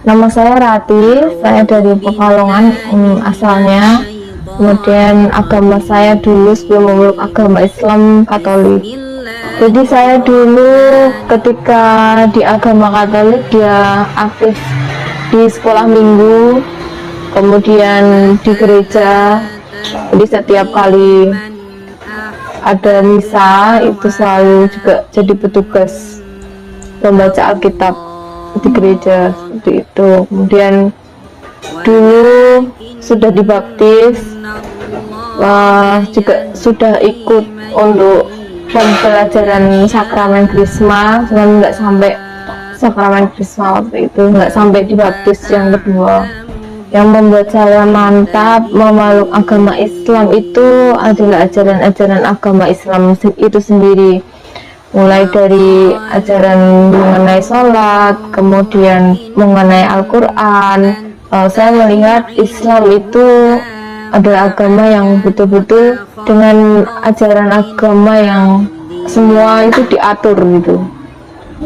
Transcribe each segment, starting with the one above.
Nama saya Rati, saya dari Pekalongan asalnya. Kemudian agama saya dulu sebelum memeluk agama Islam Katolik. Jadi saya dulu ketika di agama Katolik dia aktif di sekolah minggu, kemudian di gereja. Jadi setiap kali ada misa itu selalu juga jadi petugas membaca Alkitab di gereja seperti itu. Kemudian dulu sudah dibaptis, juga sudah ikut untuk pembelajaran sakramen Krisma, cuman nggak sampai sakramen Krisma waktu itu, nggak sampai dibaptis yang kedua. Yang membuat saya mantap memeluk agama Islam itu adalah ajaran-ajaran agama Islam itu sendiri, mulai dari ajaran mengenai sholat, kemudian mengenai Al-Quran. Saya melihat Islam itu adalah agama yang betul-betul dengan ajaran agama yang semua itu diatur gitu.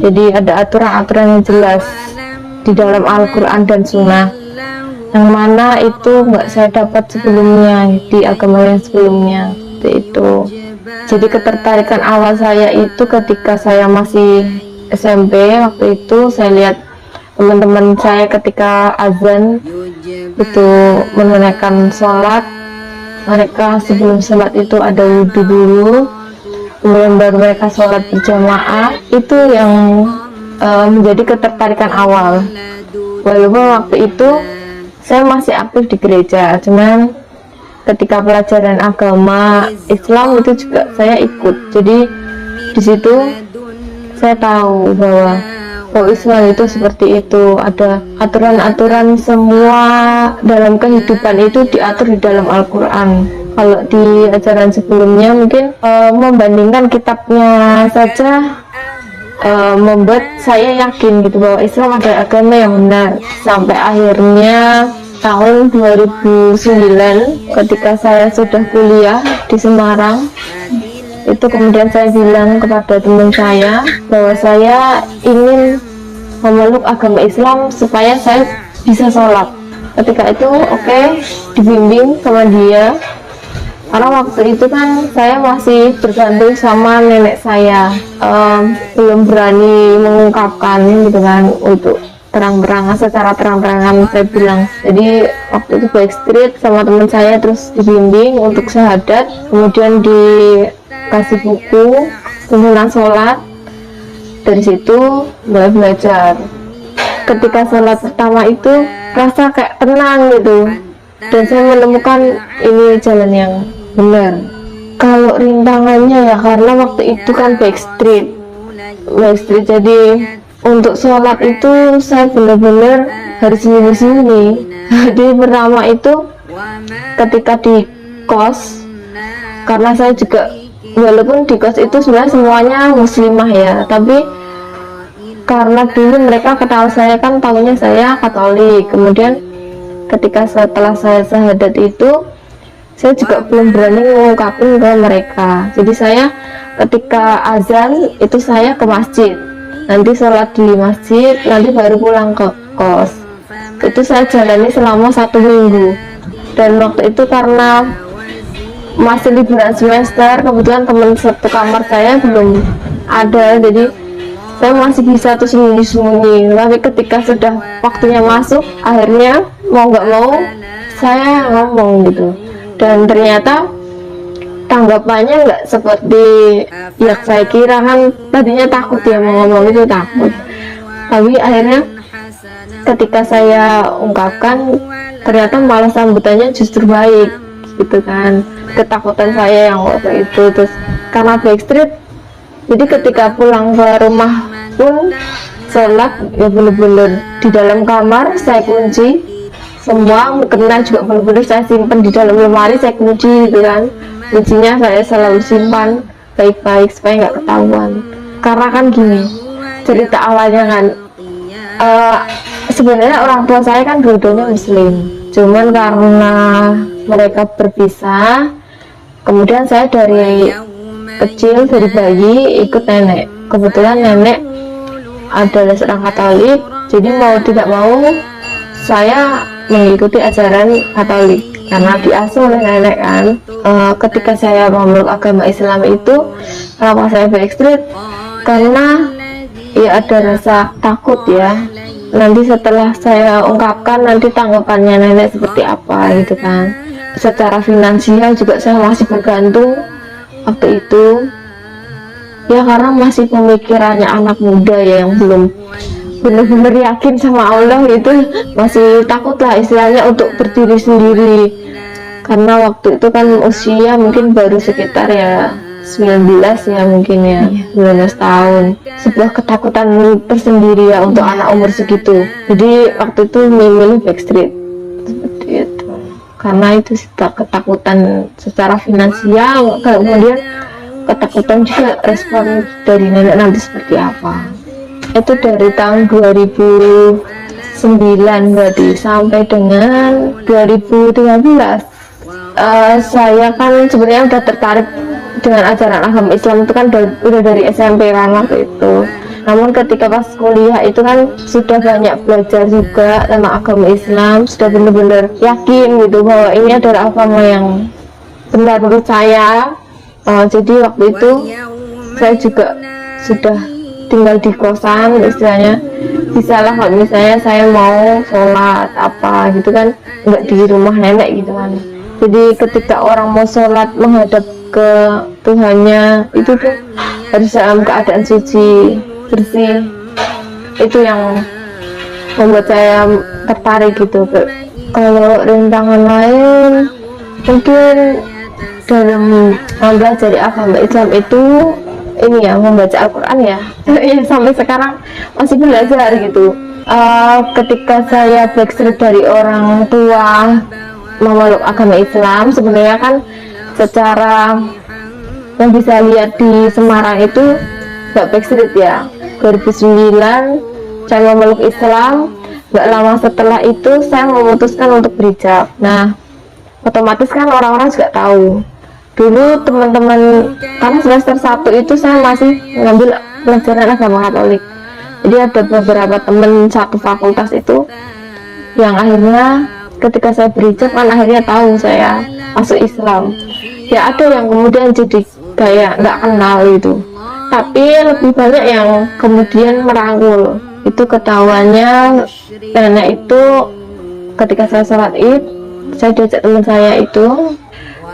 Jadi ada aturan-aturan yang jelas di dalam Al-Quran dan Sunnah, yang mana itu nggak saya dapat sebelumnya di agama yang sebelumnya. Itu jadi ketertarikan awal saya itu ketika saya masih SMP. Waktu itu saya lihat teman-teman saya ketika azan itu menunaikan sholat, mereka sebelum sholat itu ada wudhu dulu, kemudian baru mereka sholat berjamaah. Itu yang menjadi ketertarikan awal. Walaupun waktu itu saya masih aktif di gereja, cuman ketika pelajaran agama Islam itu juga saya ikut. Jadi di situ saya tahu bahwa Islam itu seperti itu, ada aturan-aturan semua dalam kehidupan itu diatur di dalam Al-Quran. Kalau di ajaran sebelumnya mungkin membandingkan kitabnya saja membuat saya yakin gitu bahwa Islam adalah agama yang benar. Sampai akhirnya tahun 2009 ketika saya sudah kuliah di Semarang, itu kemudian saya bilang kepada teman saya bahwa saya ingin memeluk agama Islam supaya saya bisa sholat. Ketika itu dibimbing sama dia, karena waktu itu kan saya masih bergantung sama nenek saya, belum berani mengungkapkan gitu kan untuk terang-terangan, secara terang-terangan saya bilang. Jadi waktu itu backstreet sama teman saya, terus dibimbing untuk syahadat, kemudian dikasih buku tentang sholat. Dari situ mulai belajar. Ketika sholat pertama itu rasa kayak tenang gitu, dan saya menemukan ini jalan yang benar. Kalau rintangannya ya karena waktu itu kan backstreet, jadi untuk sholat itu saya benar-benar harus sembunyi-sembunyi. Jadi pertama itu ketika di kos, karena saya juga walaupun di kos itu sebenarnya semuanya muslimah ya, tapi karena dulu mereka kenal saya kan tahunya saya Katolik. Kemudian ketika setelah saya syahadat itu saya juga belum berani mengungkapin ke mereka. Jadi saya ketika azan itu saya ke masjid, nanti sholat di masjid, nanti baru pulang ke kos. Itu saya jalani selama 1 minggu. Dan waktu itu karena masih liburan semester, kebetulan teman satu kamar saya belum ada, jadi saya masih bisa tuh sembunyi-sembunyi. Tapi ketika sudah waktunya masuk, akhirnya mau nggak mau saya ngomong gitu. Dan ternyata tanggapannya nggak seperti yang saya kira. Kan tadinya takut ya mau ngomong itu, takut. Tapi akhirnya ketika saya ungkapkan, ternyata malah sambutannya justru baik gitu kan. Ketakutan saya yang waktu itu, terus karena backstreet, jadi ketika pulang ke rumah pun sholat ya bener-bener di dalam kamar saya kunci semua, mukena juga bener-bener saya simpan di dalam lemari, saya kunci gitu kan. Kuncinya saya selalu simpan baik-baik supaya nggak ketahuan. Karena kan gini cerita awalnya kan, sebenarnya orang tua saya kan dua-duanya muslim, cuman karena mereka berpisah, kemudian saya dari kecil, dari bayi ikut nenek. Kebetulan nenek adalah seorang Katolik, jadi mau tidak mau saya mengikuti ajaran Katolik karena diasuh oleh nenek kan. Ketika saya memeluk agama Islam itu, kenapa saya backstreet? Karena ya ada rasa takut ya, nanti setelah saya ungkapkan nanti tanggapannya nenek seperti apa gitu kan. Secara finansial juga saya masih bergantung waktu itu ya, karena masih pemikirannya anak muda ya, yang belum benar-benar yakin sama Allah, itu masih takut lah istilahnya untuk berdiri sendiri, karena waktu itu kan usia mungkin baru sekitar ya 19 ya, mungkin ya 19 tahun, sebuah ketakutan tersendiri ya untuk anak umur segitu. Jadi waktu itu memilih backstreet seperti itu, karena itu ketakutan secara finansial, kemudian ketakutan juga respon dari nenek nanti seperti apa. Itu dari tahun 2009 berarti sampai dengan 2013. Saya kan sebenarnya udah tertarik dengan ajaran agama Islam itu kan udah dari SMP kan waktu itu. Namun ketika pas kuliah itu kan sudah banyak belajar juga tentang agama Islam, sudah benar-benar yakin gitu bahwa ini adalah agama yang benar menurut saya. Jadi waktu itu saya juga sudah tinggal di kosan istilahnya, bisa lah kalau misalnya saya mau sholat apa gitu kan, nggak di rumah nenek gitu kan. Jadi ketika orang mau sholat menghadap ke Tuhannya itu tuh harus dalam keadaan suci, bersih. Itu yang membuat saya tertarik gitu. Kalau rintangan lain mungkin dalam mempelajari agama Islam itu ini ya, membaca Al-Quran ya. Ya sampai sekarang masih belajar gitu. Ketika saya backstreet dari orang tua memeluk agama Islam, sebenarnya kan secara yang bisa lihat di Semarang itu nggak backstreet ya. 2009 saya memeluk Islam, nggak lama setelah itu saya memutuskan untuk berhijab. Nah, otomatis kan orang-orang juga tahu. Dulu teman-teman, karena semester 1 itu saya masih mengambil pelajaran agama Katolik, jadi ada beberapa teman satu fakultas itu yang akhirnya ketika saya berhijab kan akhirnya tahu saya masuk Islam. Ya ada yang kemudian jadi kayak nggak kenal itu, tapi lebih banyak yang kemudian merangkul. Itu ketahuannya nenek itu ketika saya sholat id, saya diajak teman saya itu,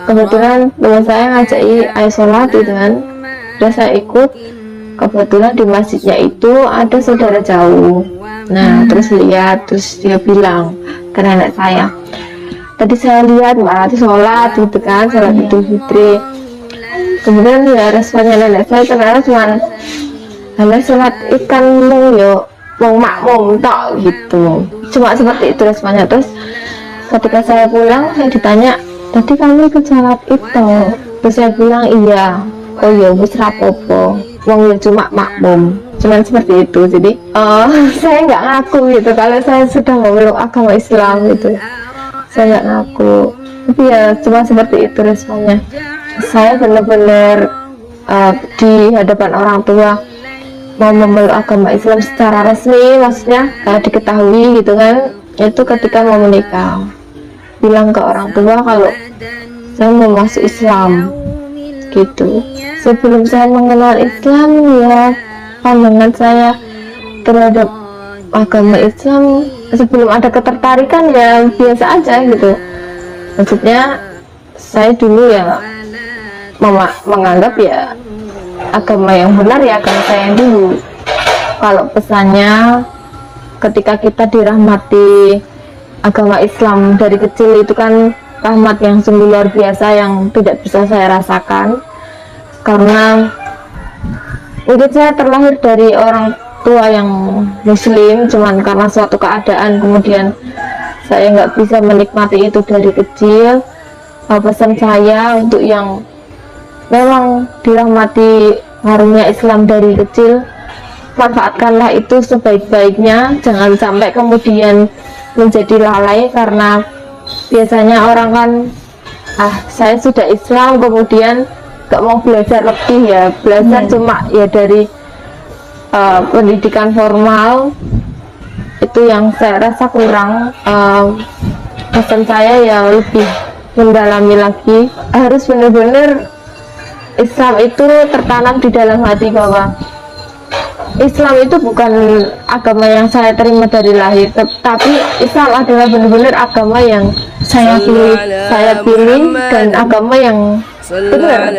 kebetulan teman saya ngajaki ayo sholat gitu kan, udah saya ikut. Kebetulan di masjidnya itu ada saudara jauh. Nah terus lihat, terus dia bilang ke nenek saya, tadi saya lihat Mbak Rati sholat gitu kan, sholat Idul Fitri. Kemudian ya responnya nenek saya ternyata cuman, hanya sholat ikan mau makmum tok gitu, cuma seperti itu responnya. Terus ketika saya pulang saya ditanya, tadi kamu ikut sholat itu? Terus saya bilang iya. Oh iya, wis rapopo, wong cuma makmum, cuman seperti itu. Jadi saya nggak ngaku gitu kalau saya sudah memeluk agama Islam gitu, saya nggak ngaku. Tapi ya cuma seperti itu responnya. Saya benar-benar di hadapan orang tua mau memeluk agama Islam secara resmi, maksudnya diketahui gitu kan, itu ketika mau menikah. Bilang ke orang tua kalau saya mau masuk Islam gitu. Sebelum saya mengenal Islam ya, pandangan saya terhadap agama Islam sebelum ada ketertarikan ya biasa aja gitu. Maksudnya saya dulu ya menganggap ya agama yang benar ya agama saya yang dulu. Kalau pesannya ketika kita dirahmati agama Islam dari kecil itu kan rahmat yang sungguh luar biasa yang tidak bisa saya rasakan, karena mungkin saya terlahir dari orang tua yang muslim, cuman karena suatu keadaan kemudian saya nggak bisa menikmati itu dari kecil. Pesan saya untuk yang memang dirahmati harumnya Islam dari kecil, manfaatkanlah itu sebaik-baiknya, jangan sampai kemudian menjadi lalai, karena biasanya orang kan saya sudah Islam kemudian gak mau belajar lebih ya, belajar cuma ya dari pendidikan formal itu yang saya rasa kurang. Pesan saya ya lebih mendalami lagi, harus benar-benar Islam itu tertanam di dalam hati bahwa Islam itu bukan agama yang saya terima dari lahir, tapi Islam adalah benar-benar agama yang saya pilih dan agama yang benar.